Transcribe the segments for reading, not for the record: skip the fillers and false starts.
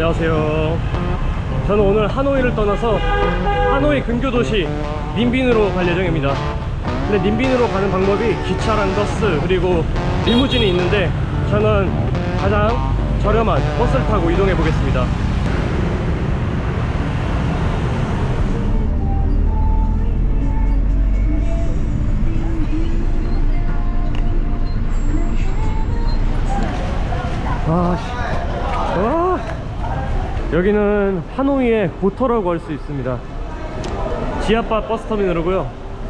안녕하세요. 저는 오늘 하노이를 떠나서 하노이 근교도시 님빈으로 갈 예정입니다. 근데 님빈으로 가는 방법이 기차랑 버스 그리고 리무진이 있는데 저는 가장 저렴한 버스를 타고 이동해 보겠습니다. 여기는 하노이의 고터라고 할 수 있습니다. 지하바 버스터미널이고요.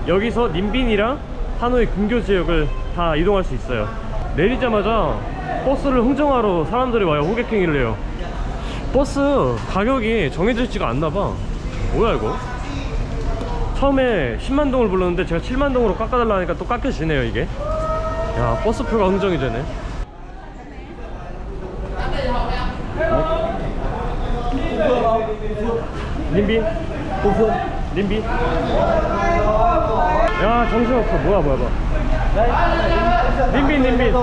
여기서 님빈이랑 하노이 근교 지역을 다 이동할 수 있어요. 내리자마자 버스를 흥정하러 사람들이 와요. 호객행위를 해요. 버스 가격이 정해져 있지가 않나봐. 뭐야 이거? 처음에 10만동을 불렀는데 제가 7만동으로 깎아달라 하니까 또 깎여지네요 이게. 야, 버스표가 흥정이 되네. 님빈? 님빈? 야, 정신없어. 뭐야. 님빈. 님빈.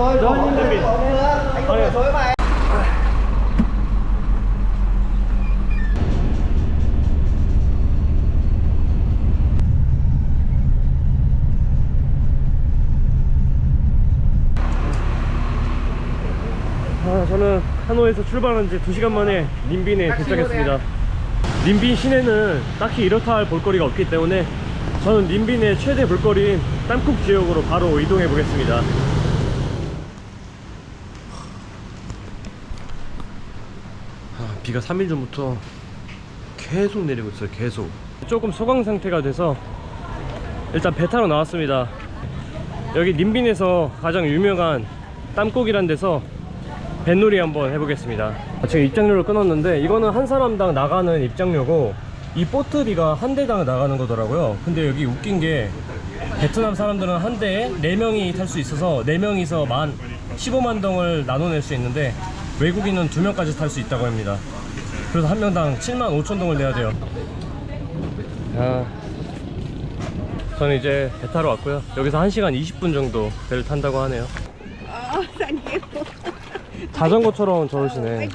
저는 하노이에서 출발한 지 2시간 만에 님빈에 도착했습니다. 님빈 시내는 딱히 이렇다 할 볼거리가 없기 때문에 저는 님빈의 최대 볼거리인 땀쿡 지역으로 바로 이동해 보겠습니다. 비가 3일 전부터 계속 내리고 있어요. 계속. 조금 소강 상태가 돼서 일단 배 타러 나왔습니다. 여기 님빈에서 가장 유명한 땀국이란 데서 뱃놀이 한번 해보겠습니다. 지금 입장료를 끊었는데 이거는 한 사람당 나가는 입장료고 이 보트비가 한 대당 나가는 거더라고요. 근데 여기 웃긴 게 베트남 사람들은 한 대에 4명이 탈 수 있어서 4명이서 15만 동을 나눠낼 수 있는데 외국인은 2명까지 탈 수 있다고 합니다. 그래서 한 명당 7만 5천 동을 내야 돼요. 저는 이제 배 타러 왔고요. 여기서 1시간 20분 정도 배를 탄다고 하네요. 자전거처럼 저으시네.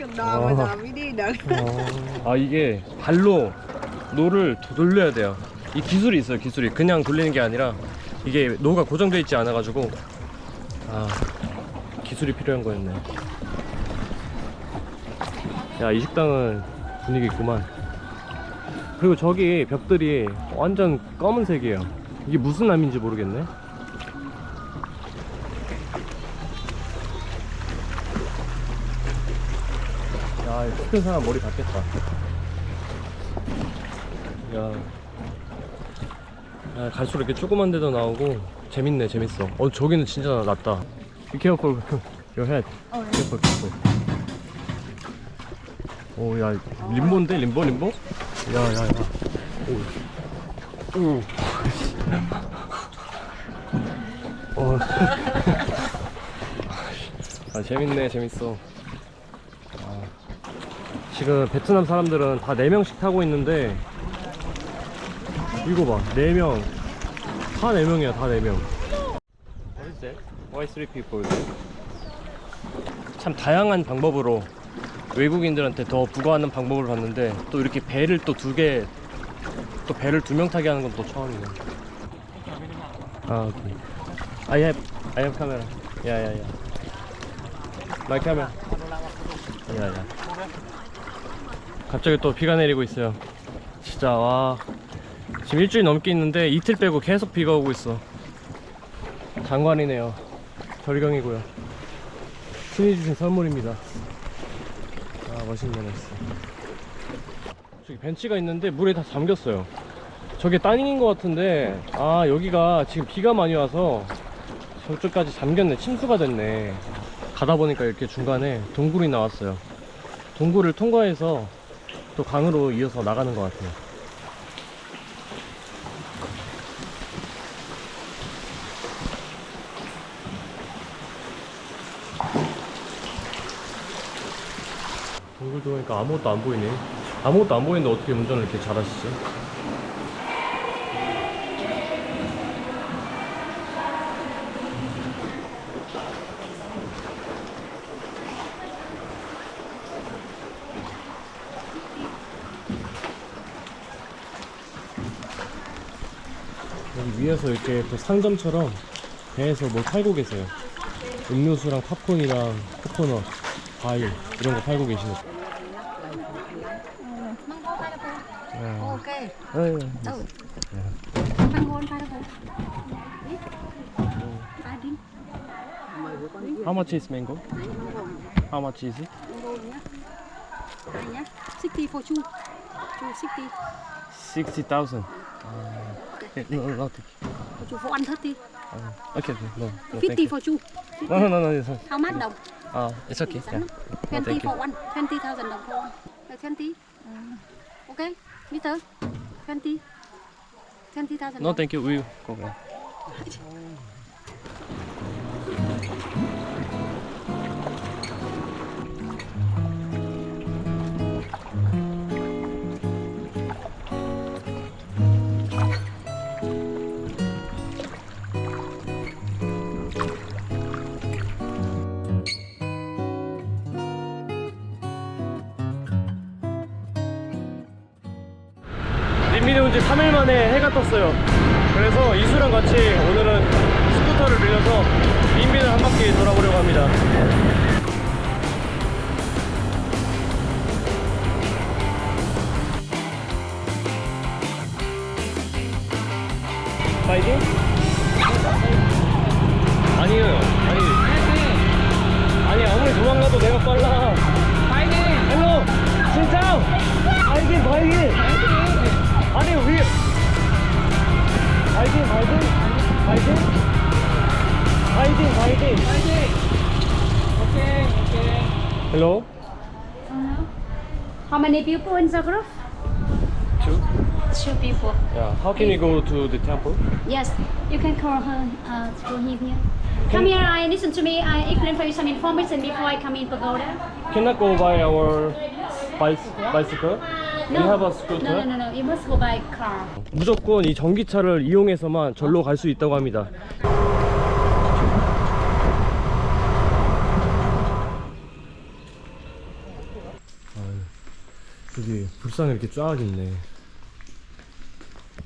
이게 발로 노를 돌려야 돼요. 이 기술이 있어요. 기술이 그냥 돌리는 게 아니라 이게 노가 고정되어 있지 않아 가지고 기술이 필요한 거였네. 야, 이 식당은 분위기 있구만. 그리고 저기 벽들이 완전 검은색이에요. 이게 무슨 남인지 모르겠네. 야, 키 큰 사람 머리 닿겠다. 야, 갈수록 이렇게 조그만 데도 나오고 재밌네. 재밌어. 저기는 진짜 낫다. Be careful your head. Careful. 야, 림보인데? 림보? 야. 재밌네. 재밌어. 지금 베트남 사람들은 다 4명씩 타고 있는데 이거 봐, 4명 다 4명이야. 다 4명. What is that? Why 3 people there? 참 다양한 방법으로 외국인들한테 더 부과하는 방법을 봤는데 또 이렇게 배를 또 2개 또 배를 2명 타게 하는 건 또 처음이네. 오케이. I have camera. Yeah. My camera. Yeah. 갑자기 또 비가 내리고 있어요. 진짜 와, 지금 일주일 넘게 있는데 이틀 빼고 계속 비가 오고 있어. 장관이네요. 절경이고요. 신이 주신 선물입니다. 멋있네. 저기 벤치가 있는데 물에 다 잠겼어요. 저게 따닝인 것 같은데 여기가 지금 비가 많이 와서 저쪽까지 잠겼네. 침수가 됐네. 가다 보니까 이렇게 중간에 동굴이 나왔어요. 동굴을 통과해서 또 강으로 이어서 나가는 것 같아요. 동굴 들어오니까 아무것도 안 보이네. 아무것도 안 보이는데 어떻게 운전을 이렇게 잘하시지? 여기 위에서 이렇게 또 상점처럼 배에서 뭘 팔고 계세요. 음료수랑 팝콘이랑 코코넛, 과일 이런 거 팔고 계시는. Ok. 네. Mango anh pha đâu? Pha đi. How much is mango? How much is it? Mango nhá. Này nhá. 60 for two. Two 60. 60,000. No, no, For two for 130. okay, no, 50 for two. no, it's okay. How much đồng? It's okay. Yeah. 20 for one. 20,000 đồng for one. 20. Okay. Mr. 20. 20,000. No, thank you. We go back. 린민에 온 지 3일 만에 해가 떴어요. 그래서 이수랑 같이 오늘은 스쿠터를 빌려서 린민을 한 바퀴 돌아보려고 합니다. 파이팅? 아니에요. 아니 아무리 도망가도 내가 빨라. 파이팅! 헬로! 진짜! 파이팅! 아니 왜 파이팅 오케이 Hello? How many people in the group? Two? Two people. Yeah, how can we go to the temple? Yes, you can call her to go him here. Come here, I listen to me. I explain for you some information before I come in pagoda. Cannot go by our bicycle? We have a scooter? No. You must go by car. 무조건 이 전기차를 이용해서만 절로 갈 수 있다고 합니다. 여기 불상이 이렇게 쫙 있네.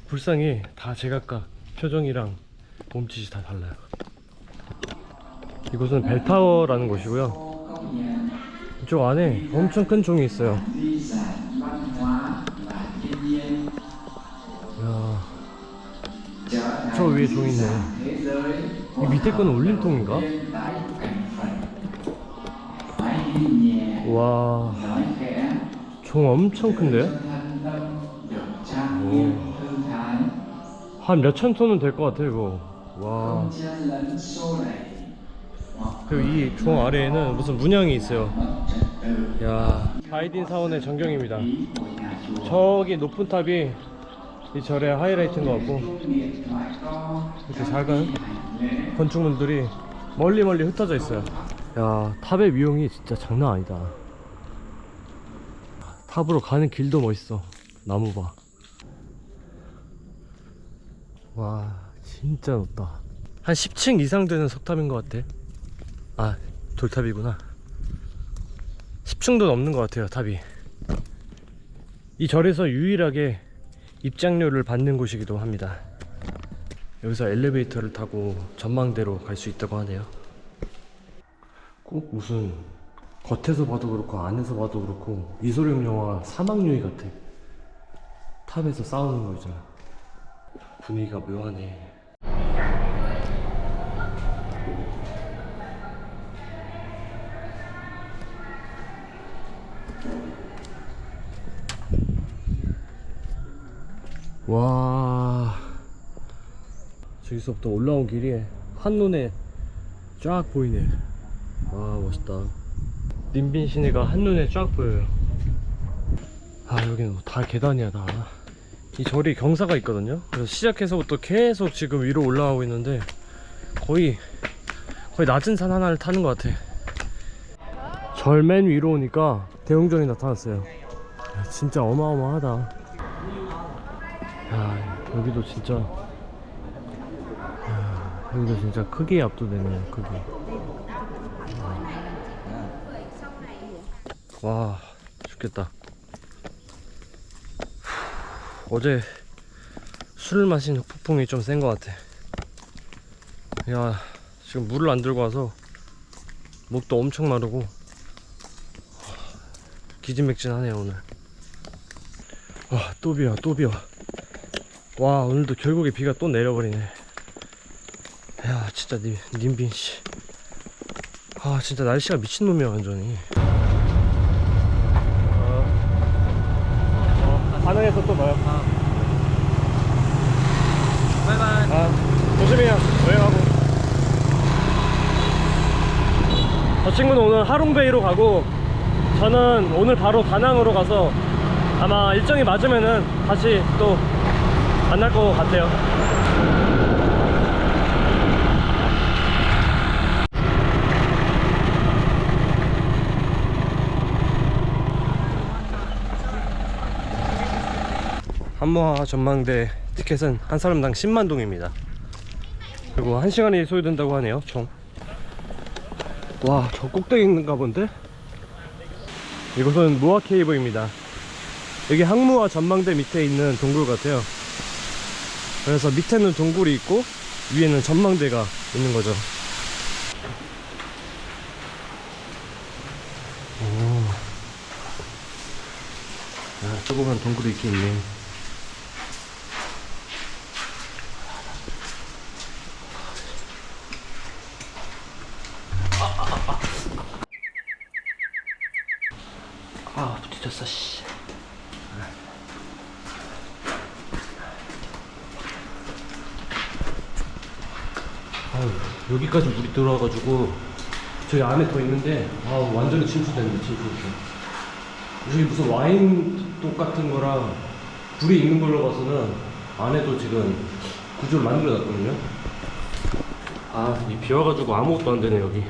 불상이 다 제각각 표정이랑 몸짓이 다 달라요. 이곳은 벨타워라는 곳이고요. 이쪽 안에 엄청 큰 종이 있어요. 이야, 저 위에 종 있네. 이 밑에 거는 울림통인가? 와, 종 엄청 큰데? 오. 한 몇천 톤은 될 것 같아 이거. 와. 그리고 이 종 아래에는 무슨 문양이 있어요. 야, 바이딘 사원의 전경입니다. 저기 높은 탑이 이 절의 하이라이트인 것 같고, 이렇게 작은 건축물들이 멀리 흩어져 있어요. 야, 탑의 위용이 진짜 장난 아니다. 탑으로 가는 길도 멋있어. 나무 봐. 와, 진짜 높다. 한 10층 이상 되는 석탑인 것 같아. 아, 돌탑이구나. 10층도 넘는 것 같아요, 탑이. 이 절에서 유일하게 입장료를 받는 곳이기도 합니다. 여기서 엘리베이터를 타고 전망대로 갈 수 있다고 하네요. 꼭 무슨 겉에서 봐도 그렇고 안에서 봐도 그렇고 이소룡 영화 사막유이 같아. 탑에서 싸우는 거 있잖아. 분위기가 묘하네. 와, 저기서부터 올라온 길이 한눈에 쫙 보이네. 와, 멋있다. 린빈 시내가 한눈에 쫙 보여요. 아, 여기는 다 계단이야. 다 이 절이 경사가 있거든요. 그래서 시작해서부터 계속 지금 위로 올라가고 있는데 거의 낮은 산 하나를 타는 것 같아. 절 맨 위로 오니까 대웅전이 나타났어요. 야, 진짜 어마어마하다. 야, 여기도 진짜 크기에 압도되네. 크기. 와, 죽겠다. 어제 술을 마신 폭풍이 좀 센 것 같아. 야, 지금 물을 안 들고 와서 목도 엄청 마르고 기진맥진하네요 오늘. 와, 또 비와 또 비와. 와, 오늘도 결국에 비가 또 내려버리네. 야, 진짜 님빈 씨. 아, 진짜 날씨가 미친놈이야 완전히. 반응해서 또 봐요. 바이바이. 조심해요. 여행하고. 저 친구는 오늘 하롱베이로 가고, 저는 오늘 바로 다낭으로 가서 아마 일정이 맞으면은 다시 또 만날 것 같아요. 한모하 전망대 티켓은 한 사람당 10만 동입니다. 그리고 1시간이 소요된다고 하네요 총. 와, 저 꼭대기인가 본데? 이곳은 무아 케이브입니다. 여기 항무와 전망대 밑에 있는 동굴 같아요. 그래서 밑에는 동굴이 있고 위에는 전망대가 있는 거죠. 오. 아, 조그만 동굴이 이렇게 있네. 아, 부딪혔어, 씨. 아유, 여기까지 물이 들어와가지고 저기 안에 더 있는데, 아우, 완전히 침수됐네, 침수됐어. 저기 무슨 와인독 같은 거랑 불이 있는 걸로 봐서는 안에도 지금 구조를 만들어놨거든요. 아, 이 비 와가지고 아무것도 안 되네, 여기.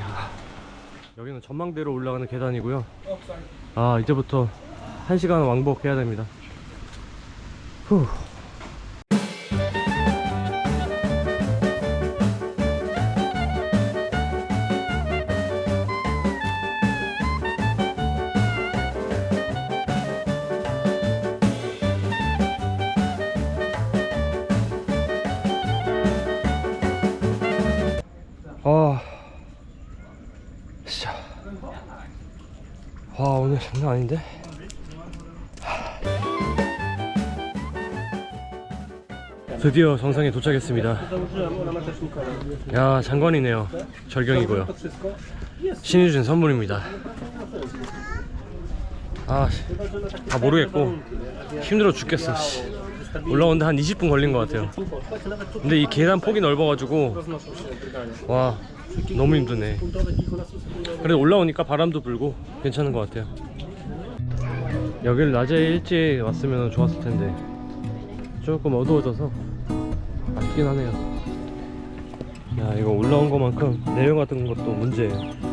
여기는 전망대로 올라가는 계단이고요. 아, 이제부터 1시간 왕복해야 됩니다. 후. 아, 진짜. 와, 오늘 장난 아닌데? 드디어 정상에 도착했습니다. 야, 장관이네요. 절경이고요. 신이 준 선물입니다. 아, 다 모르겠고 힘들어 죽겠어. 올라오는데 한 20분 걸린 것 같아요. 근데 이 계단 폭이 넓어가지고 와, 너무 힘드네. 그래도 올라오니까 바람도 불고 괜찮은 것 같아요. 여기를 낮에 일찍 왔으면 좋았을 텐데 조금 어두워져서 아쉽긴 하네요. 야, 이거 올라온 것만큼 내려갔던 것도 문제예요.